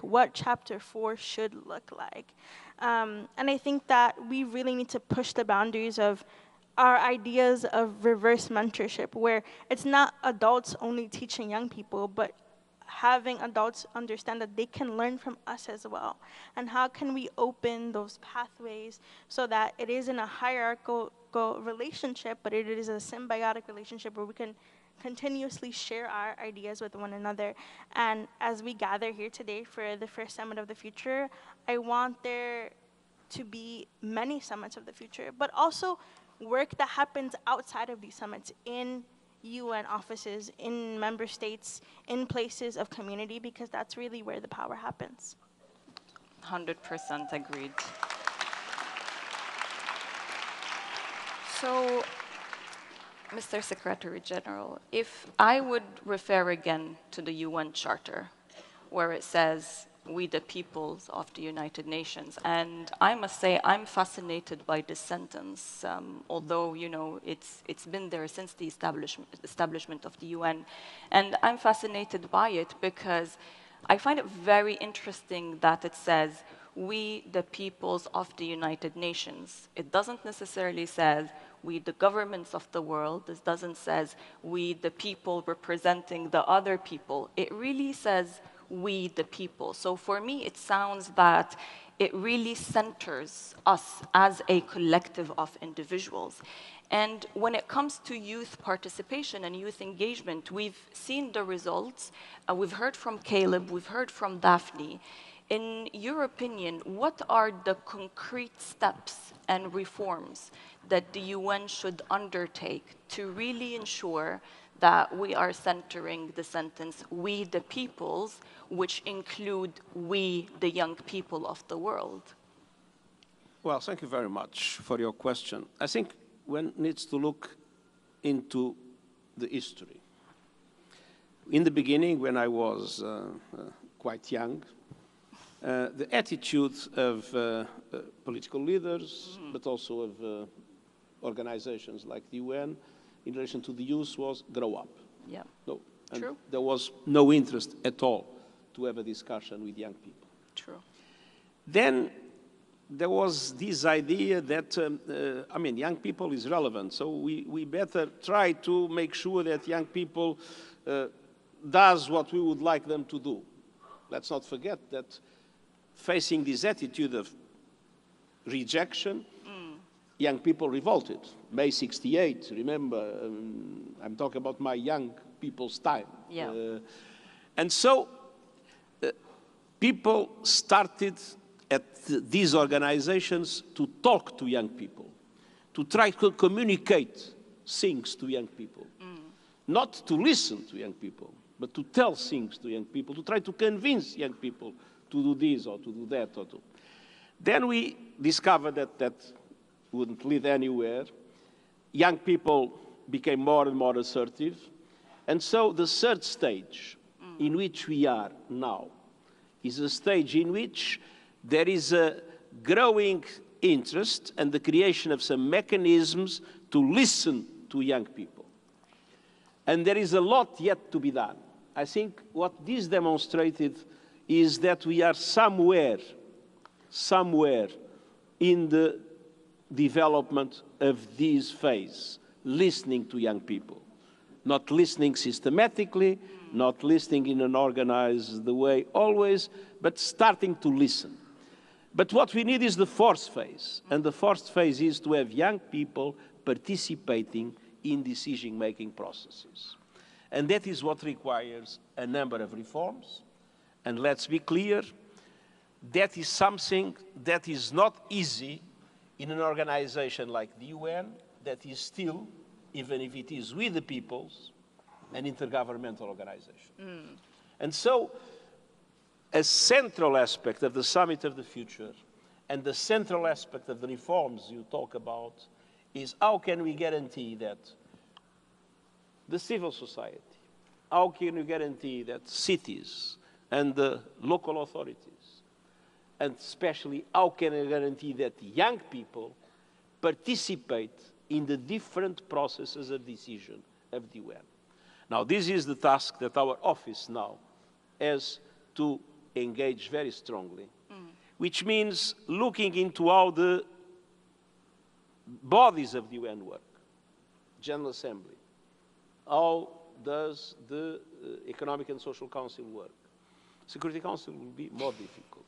what Chapter 4 should look like. And I think that we really need to push the boundaries of our ideas of reverse mentorship, where it's not adults only teaching young people, but having adults understand that they can learn from us as well. And how can we open those pathways so that it isn't a hierarchical relationship, but it is a symbiotic relationship where we can continuously share our ideas with one another. And as we gather here today for the first Summit of the Future, I want there to be many summits of the future, but also work that happens outside of these summits in UN offices, in member states, in places of community, because that's really where the power happens. 100% agreed. So, Mr. Secretary General, if I would refer again to the UN Charter, where it says, "We the peoples of the United Nations," and I must say I'm fascinated by this sentence, although it's been there since the establishment of the UN, and I'm fascinated by it because I find it very interesting that it says, "We the peoples of the United Nations." It doesn't necessarily say, "We the governments of the world." This doesn't say, "We the people representing the other people." It really says, "We the people." So for me, it sounds that it really centers us as a collective of individuals. And when it comes to youth participation and youth engagement, we've seen the results. We've heard from Caleb, we've heard from Daphne. In your opinion, what are the concrete steps and reforms that the UN should undertake to really ensure that we are centering the sentence, "We the peoples," which include we, the young people of the world? Well, thank you very much for your question. I think one needs to look into the history. In the beginning, when I was quite young, the attitude of political leaders, but also of organizations like the UN, in relation to the youth was grow up. Yeah. No, and True. there was no interest at all to have a discussion with young people. True. Then there was this idea that, young people is relevant, so we better try to make sure that young people does what we would like them to do. Let's not forget that facing this attitude of rejection, young people revolted. May 68, remember, I'm talking about my young people's time. Yeah. And so people started at these organizations to talk to young people, to try to communicate things to young people. Not to listen to young people, but to tell things to young people, to try to convince young people to do this or to do that. Then we discovered that wouldn't lead anywhere. Young people became more and more assertive. And so the third stage in which we are now is a stage in which there is a growing interest and the creation of some mechanisms to listen to young people. And there is a lot yet to be done. I think what this demonstrated is that we are somewhere in the development of this phase, listening to young people. Not listening systematically, not listening in an organized way always, but starting to listen. But what we need is the fourth phase, and the fourth phase is to have young people participating in decision-making processes. And that is what requires a number of reforms. And let's be clear, that is something that is not easy in an organization like the UN, that is still, even if it is with the peoples, an intergovernmental organization. And so, a central aspect of the Summit of the Future and the central aspect of the reforms you talk about is how can we guarantee that the civil society, how can we guarantee that cities and the local authorities, and especially how can we guarantee that young people participate in the different processes of decision of the UN. Now, this is the task that our office now has to engage very strongly, which means looking into how the bodies of the UN work, General Assembly, how does the Economic and Social Council work. Security Council will be more difficult.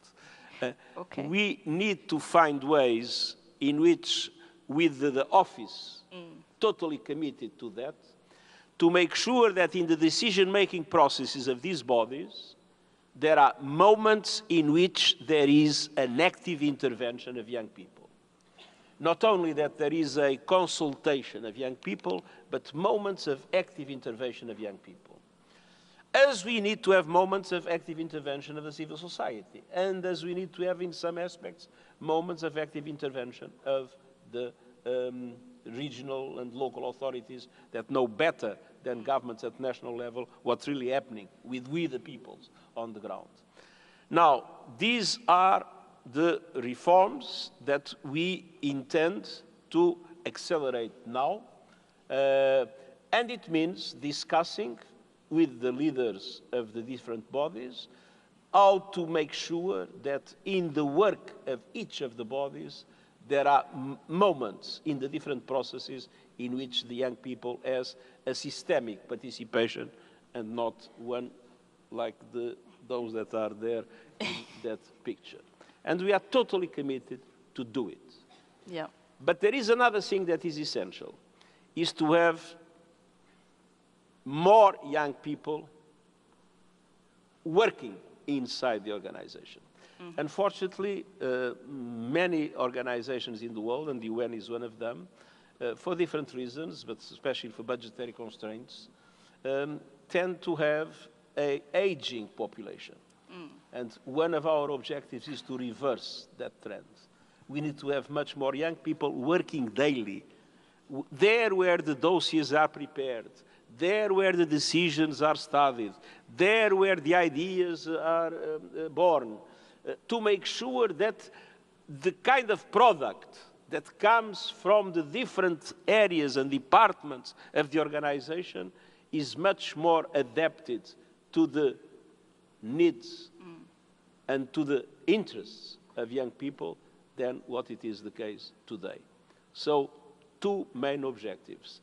Okay. We need to find ways in which, with the office totally committed to that, to make sure that in the decision-making processes of these bodies, there are moments in which there is an active intervention of young people. Not only that there is a consultation of young people, but moments of active intervention of young people. As we need to have moments of active intervention of the civil society, and as we need to have, in some aspects, moments of active intervention of the regional and local authorities that know better than governments at national level what's really happening with we the peoples on the ground. Now, these are the reforms that we intend to accelerate now, and it means discussing with the leaders of the different bodies how to make sure that in the work of each of the bodies there are moments in the different processes in which the young people has a systemic participation and not one like those that are there in that picture. And we are totally committed to do it. Yeah. But there is another thing that is essential, is to have more young people working inside the organization. Unfortunately, many organizations in the world, and the UN is one of them, for different reasons, but especially for budgetary constraints, tend to have an aging population. And one of our objectives is to reverse that trend. We need to have much more young people working daily, there where the dossiers are prepared, there where the decisions are studied, there where the ideas are born, to make sure that the kind of product that comes from the different areas and departments of the organization is much more adapted to the needs and to the interests of young people than what it is the case today. So, two main objectives.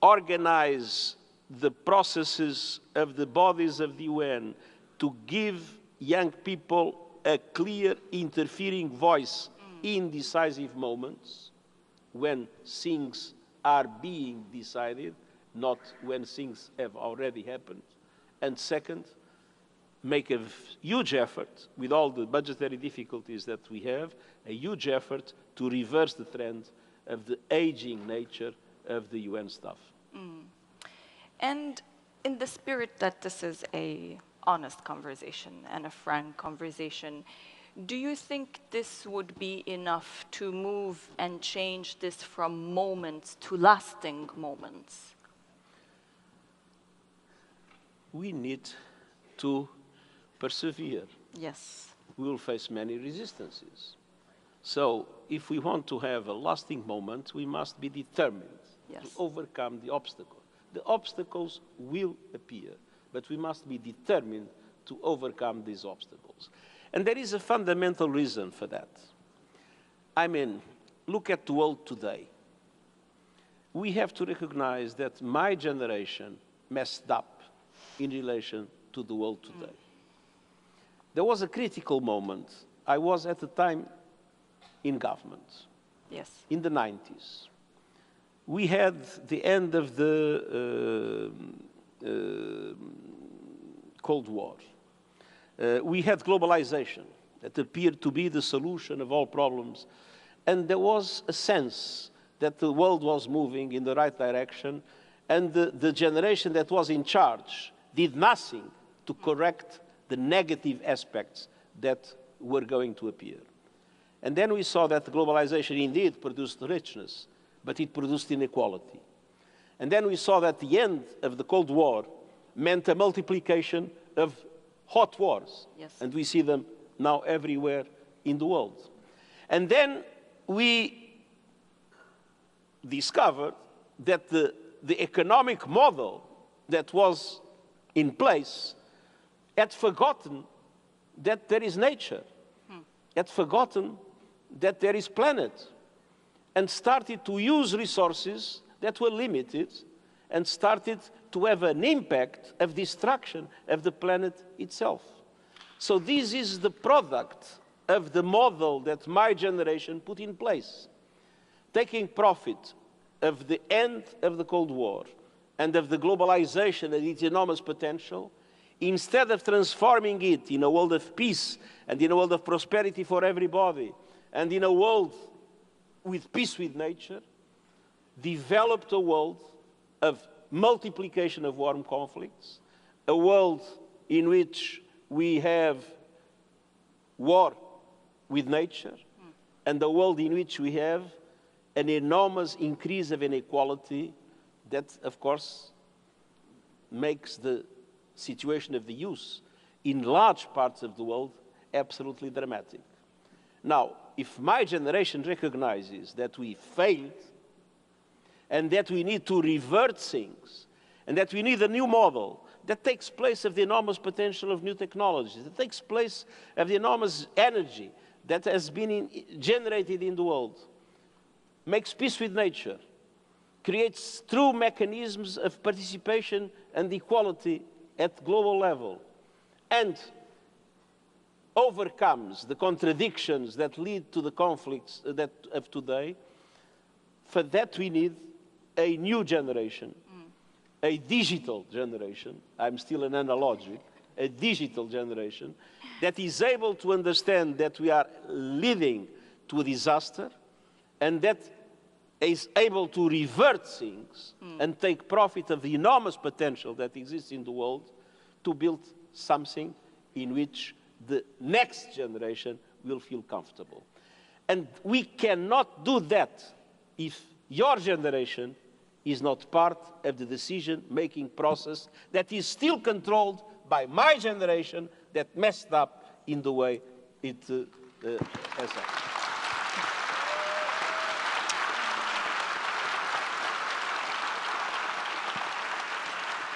Organize the processes of the bodies of the UN to give young people a clear interfering voice in decisive moments when things are being decided, not when things have already happened. And second, make a huge effort, with all the budgetary difficulties that we have, a huge effort to reverse the trend of the aging nature of the UN staff. And in the spirit that this is a honest conversation and a frank conversation, do you think this would be enough to move and change this from moments to lasting moments? We need to persevere. Yes. We will face many resistances. So if we want to have a lasting moment, we must be determined to overcome the obstacle. The obstacles will appear, but we must be determined to overcome these obstacles. And there is a fundamental reason for that. I mean, look at the world today. We have to recognize that my generation messed up in relation to the world today. There was a critical moment. I was at the time in government, in the 90s. We had the end of the Cold War. We had globalization that appeared to be the solution of all problems. And there was a sense that the world was moving in the right direction, and the generation that was in charge did nothing to correct the negative aspects that were going to appear. And then we saw that the globalization indeed produced richness, but it produced inequality. And then we saw that the end of the Cold War meant a multiplication of hot wars. And we see them now everywhere in the world. And then we discovered that the economic model that was in place had forgotten that there is nature, had forgotten that there is planet, and started to use resources that were limited and started to have an impact of destruction of the planet itself. So this is the product of the model that my generation put in place, taking profit of the end of the Cold War and of the globalization and its enormous potential, instead of transforming it in a world of peace and in a world of prosperity for everybody and in a world with peace with nature, developed a world of multiplication of warm conflicts, a world in which we have war with nature, and a world in which we have an enormous increase of inequality that, of course, makes the situation of the youth in large parts of the world absolutely dramatic. Now, if my generation recognizes that we failed and that we need to revert things and that we need a new model that takes place of the enormous potential of new technologies, that takes place of the enormous energy that has been generated in the world, makes peace with nature, creates true mechanisms of participation and equality at global level, and overcomes the contradictions that lead to the conflicts of today, for that we need a new generation, a digital generation. I'm still an analogic, a digital generation that is able to understand that we are leading to a disaster and that is able to revert things and take profit of the enormous potential that exists in the world to build something in which the next generation will feel comfortable. And we cannot do that if your generation is not part of the decision-making process that is still controlled by my generation that messed up in the way it has happened.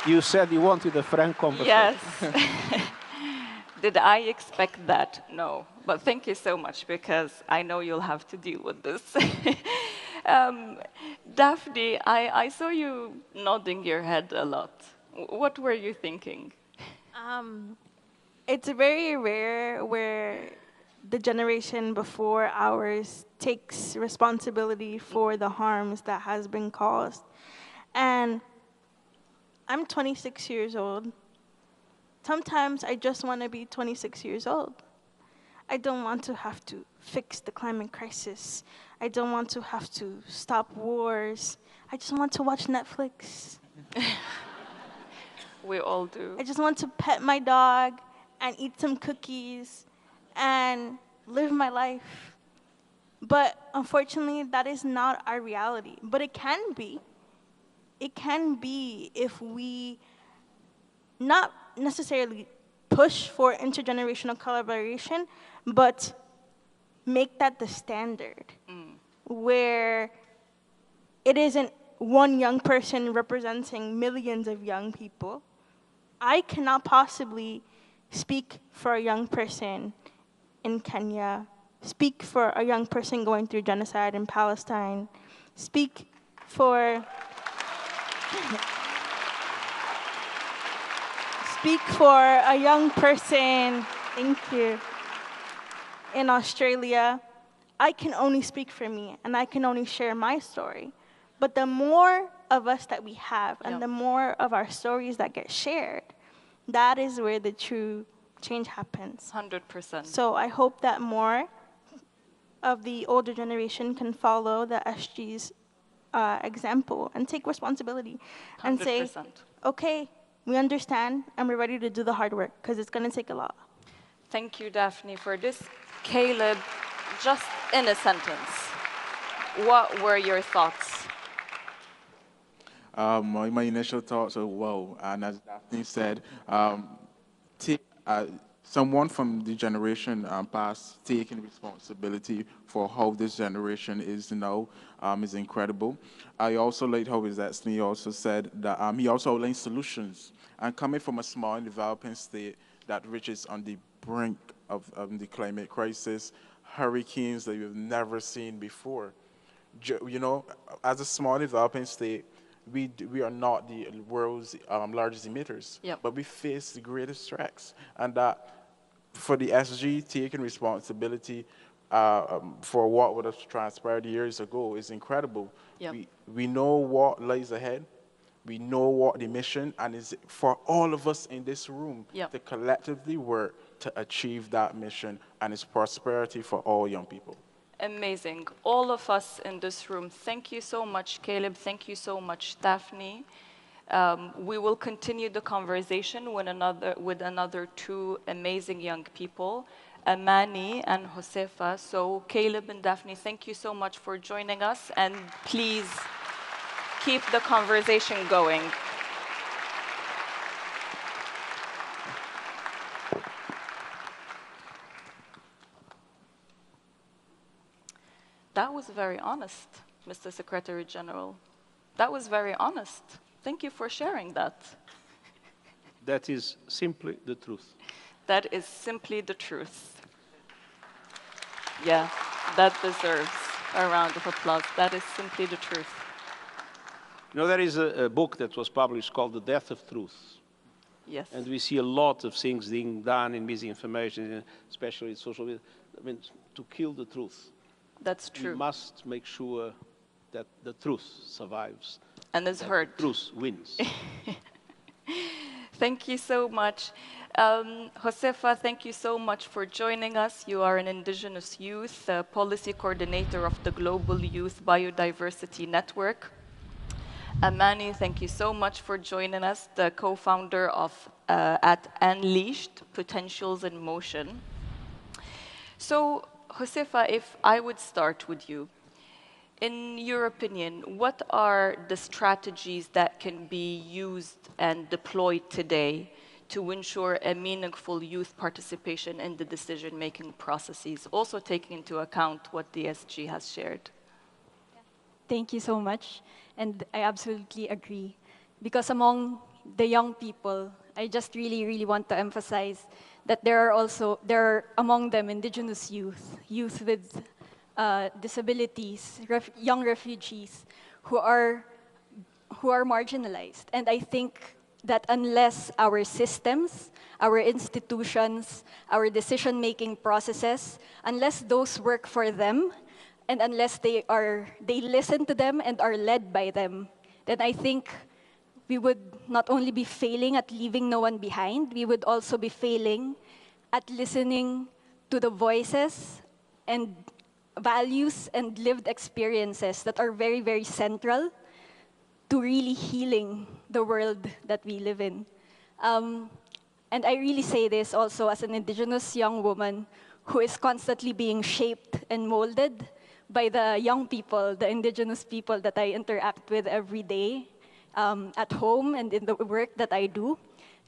You said you wanted a frank conversation. Yes. Did I expect that? No. But thank you so much, because I know you'll have to deal with this. Daphne, I saw you nodding your head a lot. What were you thinking? It's very rare where the generation before ours takes responsibility for the harms that has been caused. And I'm 26 years old. Sometimes I just want to be 26 years old. I don't want to have to fix the climate crisis. I don't want to have to stop wars. I just want to watch Netflix. We all do. I just want to pet my dog and eat some cookies and live my life. But unfortunately, that is not our reality. But it can be. It can be if we not necessarily push for intergenerational collaboration, but make that the standard, where it isn't one young person representing millions of young people. I cannot possibly speak for a young person in Kenya, speak for a young person going through genocide in Palestine, speak for a young person, thank you, in Australia. I can only speak for me, and I can only share my story. But the more of us that we have, and the more of our stories that get shared, that is where the true change happens. 100%. So I hope that more of the older generation can follow the SG's example and take responsibility and 100%. say, okay, we understand and we're ready to do the hard work, because it's going to take a lot. Thank you, Daphne, for this. Caleb, just in a sentence, what were your thoughts? My initial thoughts are, whoa, and as Daphne said, someone from the generation past taking responsibility for how this generation is now is incredible. I also liked how his Destiny also said that he also outlined solutions. And coming from a small and developing state, that which is on the brink of the climate crisis, hurricanes that we've never seen before. You know, as a small developing state, we are not the world's largest emitters, Yep. but we face the greatest threats. And that for the SG taking responsibility for what would have transpired years ago is incredible. Yep. We know what lies ahead. We know what the mission, and it's for all of us in this room Yep. to collectively work to achieve that mission and its prosperity for all young people. Amazing. All of us in this room, thank you so much, Caleb. Thank you so much, Daphne. We will continue the conversation with another two amazing young people, Amani and Josefa. So Caleb and Daphne, thank you so much for joining us, and please keep the conversation going. That was very honest, Mr. Secretary General. That was very honest. Thank you for sharing that. That is simply the truth. That is simply the truth. Yeah, that deserves a round of applause. That is simply the truth. You know, there is a book that was published called The Death of Truth. Yes. And we see a lot of things being done in misinformation, especially in social media. I mean, to kill the truth. That's true. We must make sure that the truth survives. And is heard. Truth wins. Thank you so much. Josefa, thank you so much for joining us. You are an Indigenous youth, policy coordinator of the Global Youth Biodiversity Network. Amani, thank you so much for joining us, the co-founder of at Unleashed, Potentials in Motion. So, Josefa, if I would start with you, in your opinion, what are the strategies that can be used and deployed today to ensure a meaningful youth participation in the decision-making processes, also taking into account what the SG has shared? Thank you so much. And I absolutely agree. Because among the young people, I just really want to emphasize that there are among them Indigenous youth, youth with disabilities, young refugees who are marginalized. And I think that unless our systems, our institutions, our decision-making processes, unless those work for them, and unless they listen to them and are led by them, then I think we would not only be failing at leaving no one behind, we would also be failing at listening to the voices and values and lived experiences that are very central to really healing the world that we live in. And I really say this also as an Indigenous young woman who is constantly being shaped and molded by the young people, the Indigenous people that I interact with every day at home and in the work that I do.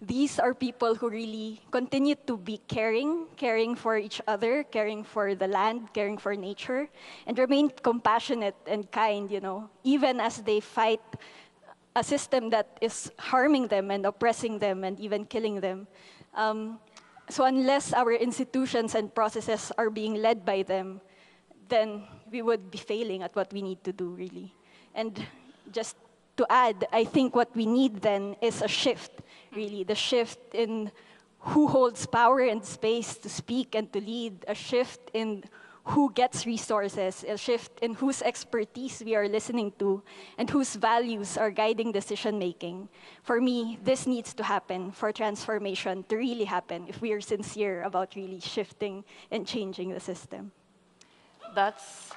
These are people who really continue to be caring for each other, caring for the land, caring for nature, and remain compassionate and kind, even as they fight a system that is harming them and oppressing them and even killing them. So unless our institutions and processes are being led by them, then we would be failing at what we need to do, really. And just to add, I think what we need then is a shift, really, the shift in who holds power and space to speak and to lead, a shift in who gets resources, a shift in whose expertise we are listening to, and whose values are guiding decision-making. For me, this needs to happen for transformation to really happen if we are sincere about really shifting and changing the system. That's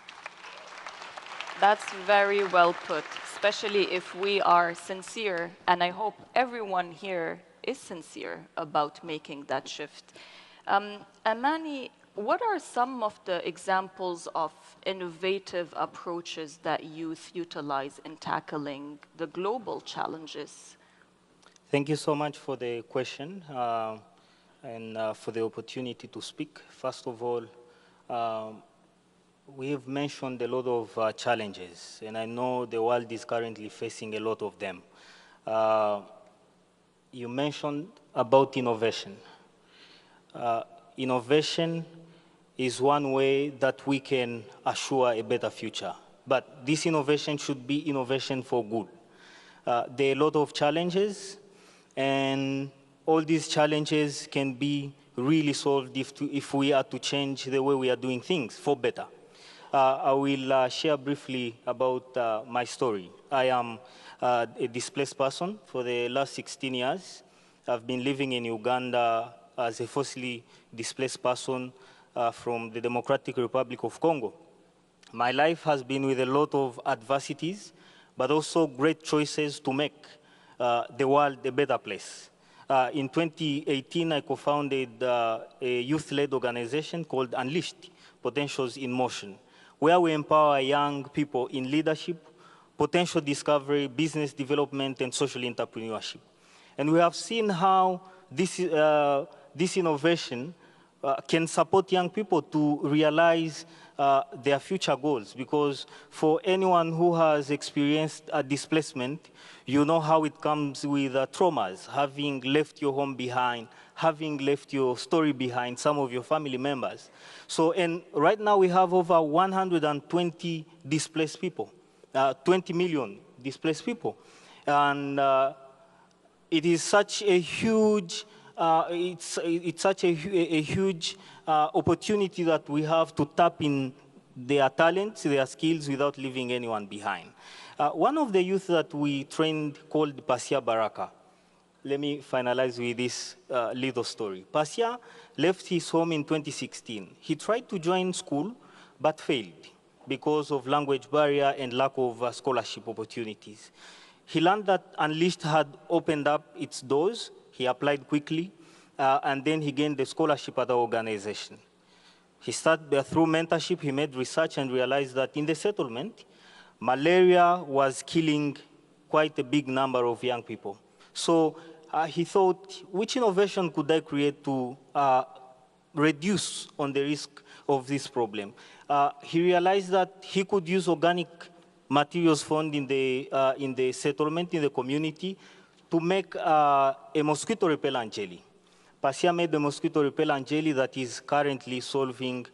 very well put, especially if we are sincere, and I hope everyone here is sincere about making that shift. Amani, what are some of the examples of innovative approaches that youth utilize in tackling the global challenges? Thank you so much for the question and for the opportunity to speak. First of all, we have mentioned a lot of challenges, and I know the world is currently facing a lot of them. You mentioned about innovation. Innovation is one way that we can assure a better future. But this innovation should be innovation for good. There are a lot of challenges, and all these challenges can be really solved if we are to change the way we are doing things for better. I will share briefly about my story. I am a displaced person for the last 16 years. I've been living in Uganda as a forcibly displaced person from the Democratic Republic of Congo. My life has been with a lot of adversities, but also great choices to make the world a better place. In 2018, I co-founded a youth-led organization called Unleashed, Potentials in Motion, where we empower young people in leadership, potential discovery, business development, and social entrepreneurship. And we have seen how this innovation can support young people to realize their future goals, because for anyone who has experienced a displacement, you know how it comes with traumas, having left your home behind, having left your story behind, some of your family members. So, and right now we have over 120 displaced people, 20 million displaced people. And it is such a huge, it's such a huge opportunity that we have to tap in their talents, their skills, without leaving anyone behind. One of the youth that we trained called Pasia Baraka. Let me finalize with this little story. Pasia left his home in 2016. He tried to join school, but failed because of language barrier and lack of scholarship opportunities. He learned that Unleashed had opened up its doors. He applied quickly, and then he gained the scholarship at the organization. He started through mentorship, he made research and realized that in the settlement, malaria was killing quite a big number of young people. So he thought, which innovation could I create to reduce on the risk of this problem? He realized that he could use organic materials found in the settlement, in the community, to make a mosquito repellent jelly. Pasia made the mosquito repellent jelly that is currently solving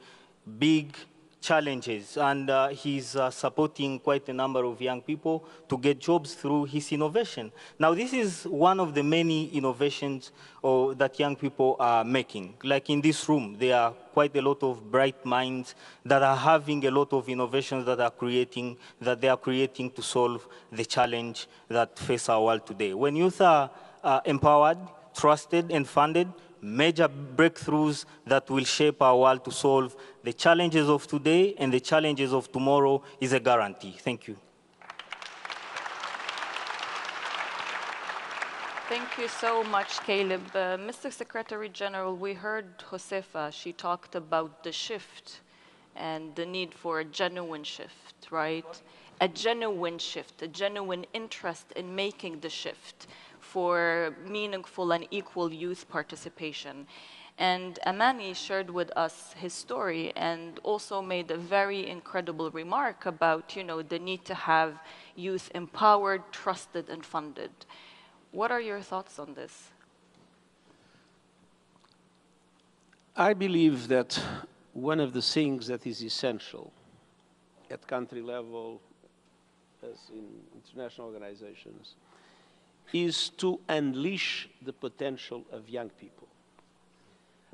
big challenges, and he's supporting quite a number of young people to get jobs through his innovation. Now, this is one of the many innovations that young people are making. Like in this room, there are quite a lot of bright minds that are having a lot of innovations that they are creating to solve the challenge that face our world today. When youth are empowered, trusted, and funded, major breakthroughs that will shape our world to solve the challenges of today and the challenges of tomorrow is a guarantee. Thank you. Thank you so much, Caleb. Mr. Secretary General, we heard Josefa. She talked about the shift and the need for a genuine shift, right? A genuine shift, a genuine interest in making the shift for meaningful and equal youth participation. And Amani shared with us his story and also made a very incredible remark about, the need to have youth empowered, trusted, and funded. What are your thoughts on this? I believe that one of the things that is essential at country level, as in international organizations, is to unleash the potential of young people.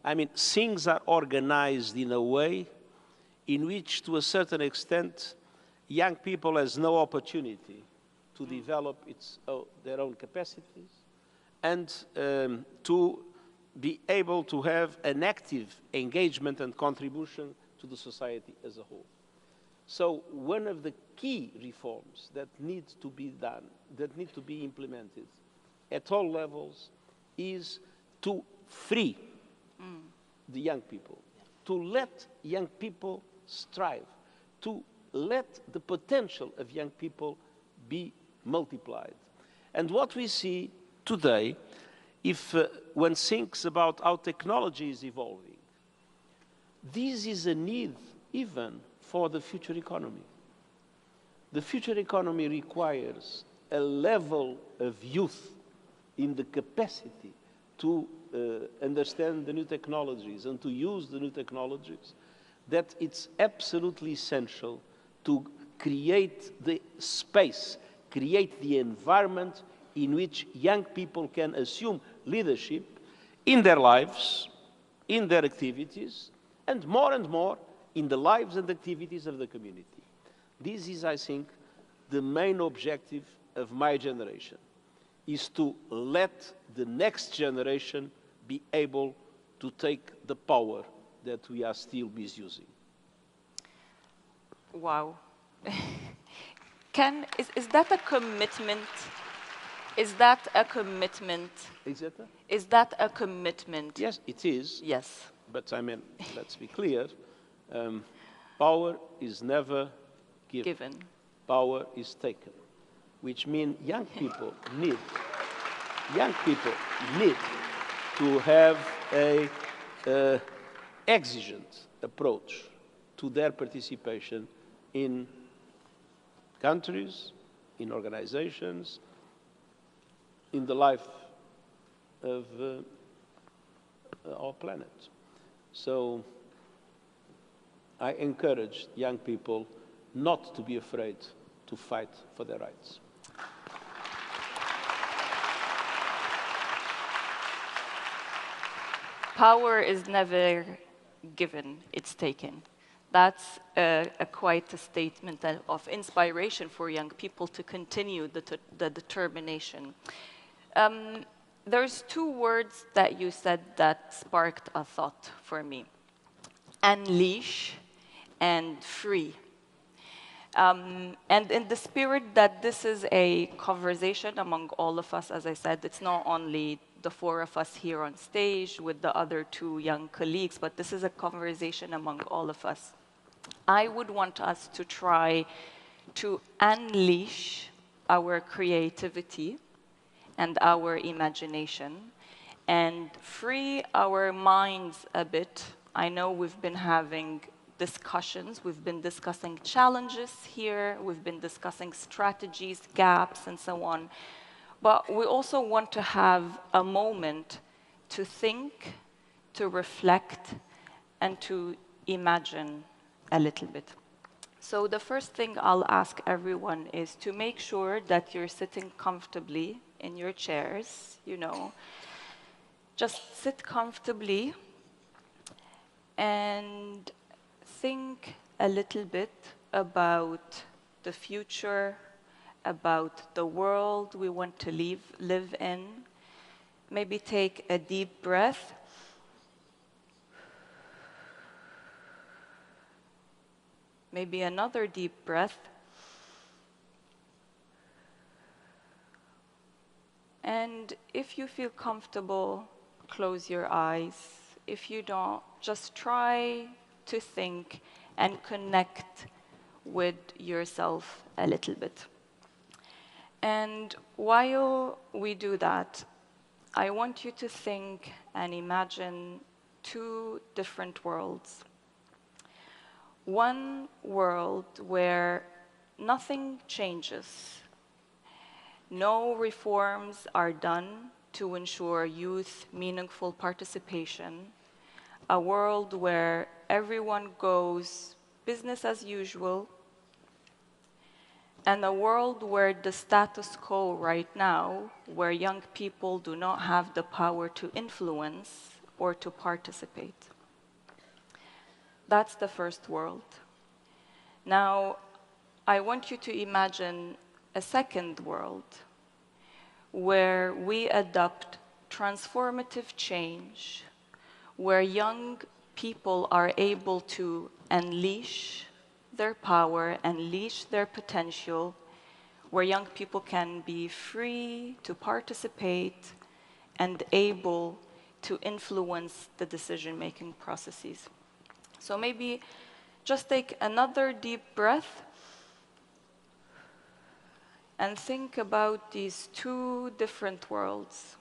I mean, things are organized in a way in which, to a certain extent, young people has no opportunity to develop their own capacities and to be able to have an active engagement and contribution to the society as a whole. So one of the key reforms that need to be done, that need to be implemented at all levels, is to free the young people, to let young people strive, to let the potential of young people be multiplied. And what we see today, if one thinks about how technology is evolving, this is a need even for the future economy. The future economy requires a level of youth in the capacity to understand the new technologies and to use the new technologies, that it's absolutely essential to create the space, create the environment in which young people can assume leadership in their lives, in their activities, and more in the lives and activities of the community. This is, I think, the main objective of my generation, is to let the next generation be able to take the power that we are still misusing. Wow. Is that a commitment? Is that a commitment? Is that Is that a commitment? Yes, it is. Yes. But I mean, let's be clear. Power is never given. Power is taken, which means young people need to have a exigent approach to their participation in countries, in organizations, in the life of our planet. So I encourage young people not to be afraid to fight for their rights. Power is never given, it's taken. That's quite a statement of inspiration for young people to continue the determination. There's two words that you said that sparked a thought for me: unleash and free. And in the spirit that this is a conversation among all of us, as I said, it's not only the four of us here on stage with the other two young colleagues, but this is a conversation among all of us. I would want us to try to unleash our creativity and our imagination and free our minds a bit. I know we've been having discussions, we've been discussing challenges here, we've been discussing strategies, gaps, and so on. But we also want to have a moment to think, to reflect, and to imagine a little bit. So the first thing I'll ask everyone is to make sure that you're sitting comfortably in your chairs, you know. Just sit comfortably and think a little bit about the future, about the world we want to live in. Maybe take a deep breath. Maybe another deep breath. And if you feel comfortable, close your eyes. If you don't, just try to think and connect with yourself a little bit. And while we do that, I want you to think and imagine two different worlds. One world where nothing changes, no reforms are done to ensure youth meaningful participation, a world where everyone goes business as usual, and a world where the status quo right now, where young people do not have the power to influence or to participate. That's the first world. Now, I want you to imagine a second world where we adopt transformative change, where young people are able to unleash their power, unleash their potential, where young people can be free to participate and able to influence the decision-making processes. So maybe just take another deep breath and think about these two different worlds.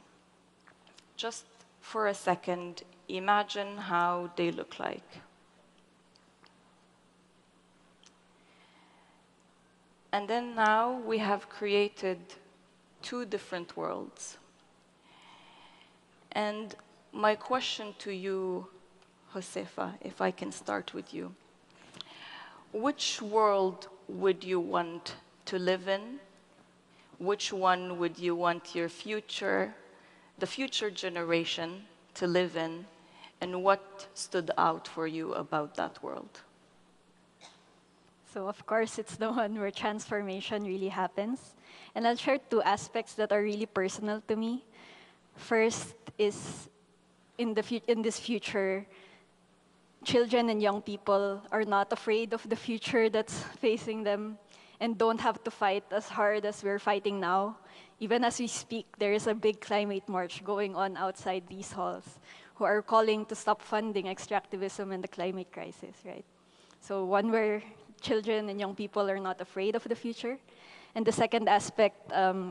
Just for a second, imagine how they look like. And then now we have created two different worlds. And my question to you, Josefa, if I can start with you. Which world would you want to live in? Which one would you want your the future generation to live in? And what stood out for you about that world? So of course, it's the one where transformation really happens. And I'll share two aspects that are really personal to me. First is in this future, children and young people are not afraid of the future that's facing them and don't have to fight as hard as we're fighting now. Even as we speak, there is a big climate march going on outside these halls who are calling to stop funding extractivism and the climate crisis, right? So one where children and young people are not afraid of the future. And the second aspect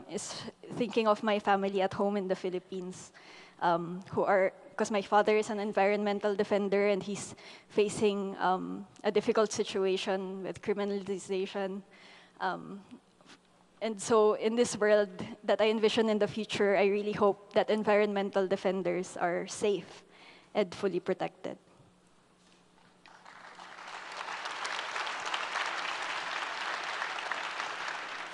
is thinking of my family at home in the Philippines, because my father is an environmental defender and he's facing a difficult situation with criminalization. And so in this world that I envision in the future, I really hope that environmental defenders are safe and fully protected.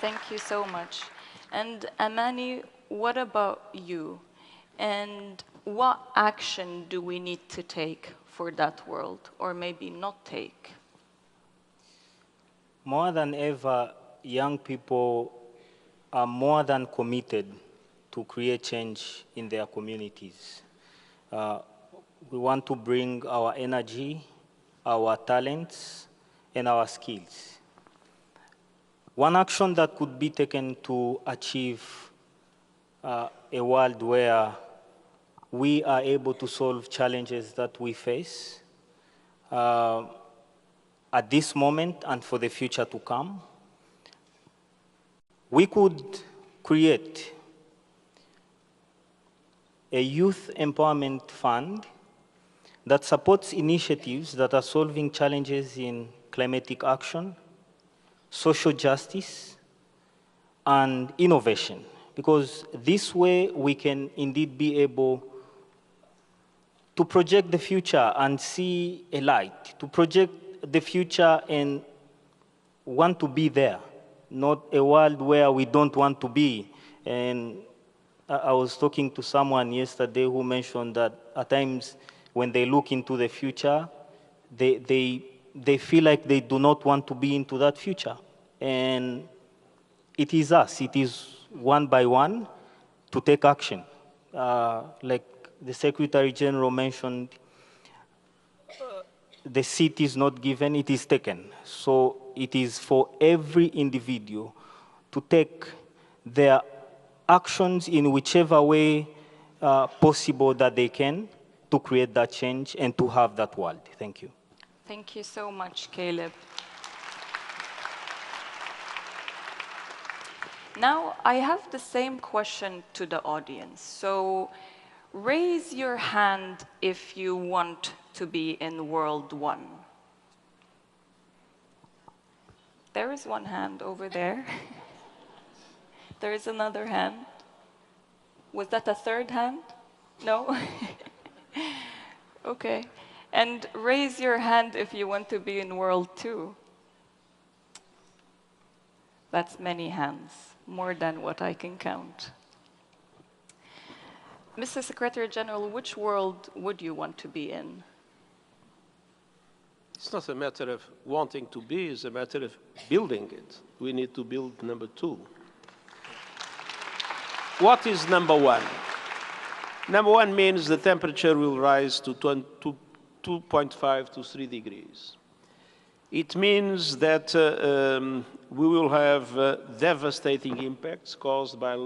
Thank you so much. And Amani, what about you? And what action do we need to take for that world, or maybe not take? More than ever, young people are more than committed to create change in their communities. We want to bring our energy, our talents, and our skills. One action that could be taken to achieve a world where we are able to solve challenges that we face at this moment and for the future to come, we could create a youth empowerment fund that supports initiatives that are solving challenges in climatic action, social justice, and innovation. Because this way we can indeed be able to project the future and see a light, to project the future and want to be there, not a world where we don't want to be. And I was talking to someone yesterday who mentioned that at times when they look into the future, they feel like they do not want to be into that future. And it is us, it is one by one to take action. Like the Secretary General mentioned, the seat is not given, it is taken. So it is for every individual to take their actions in whichever way possible that they can to create that change and to have that world. Thank you. Thank you so much, Caleb. Now, I have the same question to the audience. So raise your hand if you want to be in World 1. There is one hand over there. There is another hand. Was that a third hand? No? Okay. And raise your hand if you want to be in World 2. That's many hands, more than what I can count. Mr. Secretary General, which world would you want to be in? It's not a matter of wanting to be, it's a matter of building it. We need to build number 2. What is number 1? Number 1 means the temperature will rise to 2.5 to 3 degrees. It means that we will have devastating impacts caused by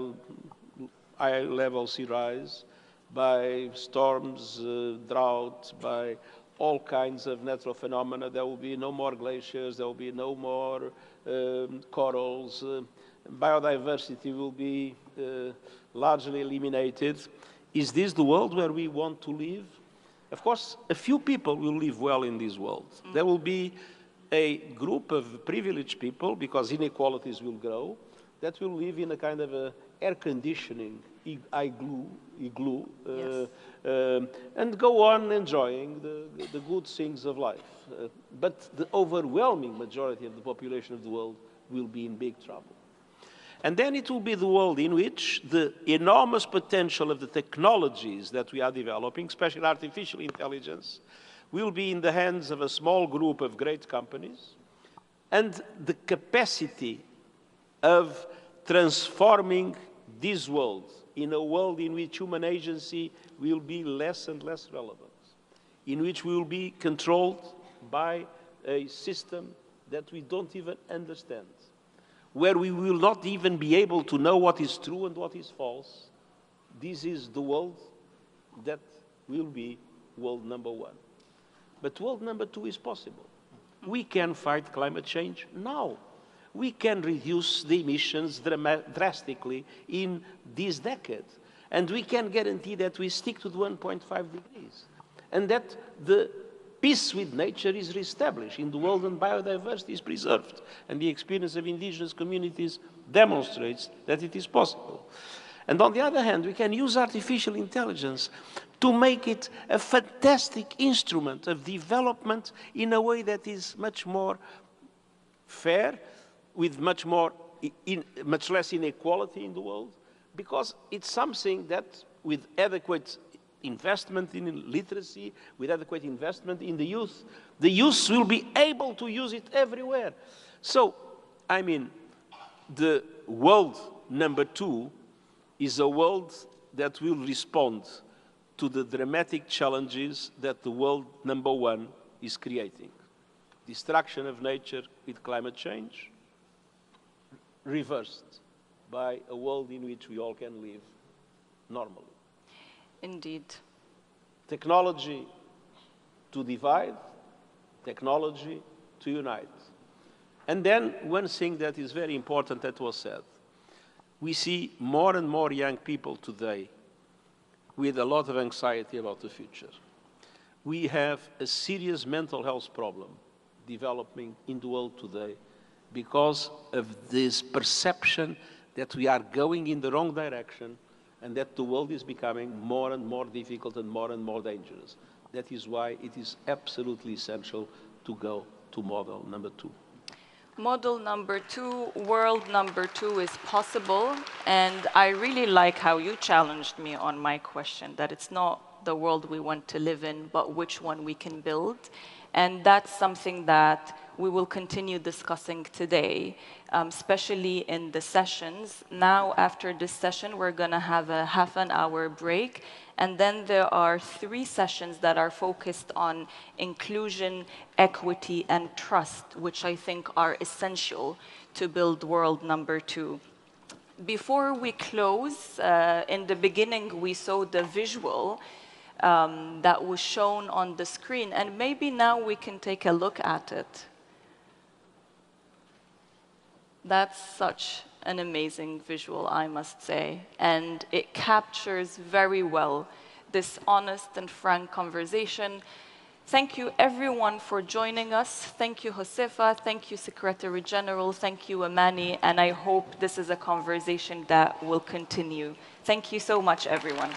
high-level sea rise, by storms, drought, by all kinds of natural phenomena. There will be no more glaciers, there will be no more corals. Biodiversity will be largely eliminated. Is this the world where we want to live? Of course, a few people will live well in this world. There will be a group of privileged people, because inequalities will grow, that will live in a kind of air conditioning igloo, Yes. and go on enjoying the good things of life. But the overwhelming majority of the population of the world will be in big trouble. And then it will be the world in which the enormous potential of the technologies that we are developing, especially artificial intelligence, will be in the hands of a small group of great companies, and the capacity of transforming this world in a world in which human agency will be less and less relevant, in which we will be controlled by a system that we don't even understand, where we will not even be able to know what is true and what is false. This is the world that will be world number one. But world number two is possible. We can fight climate change now. We can reduce the emissions drastically in this decade. And we can guarantee that we stick to the 1.5 degrees. And that the peace with nature is reestablished in the world and biodiversity is preserved. And the experience of indigenous communities demonstrates that it is possible. And on the other hand, we can use artificial intelligence to make it a fantastic instrument of development in a way that is much more fair, with much less inequality in the world, because it's something that, with adequate investment in literacy, with adequate investment in the youth will be able to use it everywhere. So, I mean, the world number two is a world that will respond to the dramatic challenges that the world number one is creating. Destruction of nature with climate change, reversed by a world in which we all can live normally. Indeed. Technology to divide, technology to unite. And then one thing that is very important that was said. We see more and more young people today with a lot of anxiety about the future. We have a serious mental health problem developing in the world today because of this perception that we are going in the wrong direction and that the world is becoming more and more difficult and more dangerous. That is why it is absolutely essential to go to model number two. Model number two, world number two is possible, and I really like how you challenged me on my question, that it's not the world we want to live in, but which one we can build. And that's something that we will continue discussing today, especially in the sessions. Now, after this session, we're going to have a half-an-hour break, and then there are 3 sessions that are focused on inclusion, equity, and trust, which I think are essential to build world number two. Before we close, in the beginning, we saw the visual that was shown on the screen, and maybe now we can take a look at it. That's such an amazing visual, I must say, and it captures very well this honest and frank conversation. Thank you everyone for joining us. Thank you Josefa, thank you Secretary General, thank you Amani, and I hope this is a conversation that will continue. Thank you so much everyone.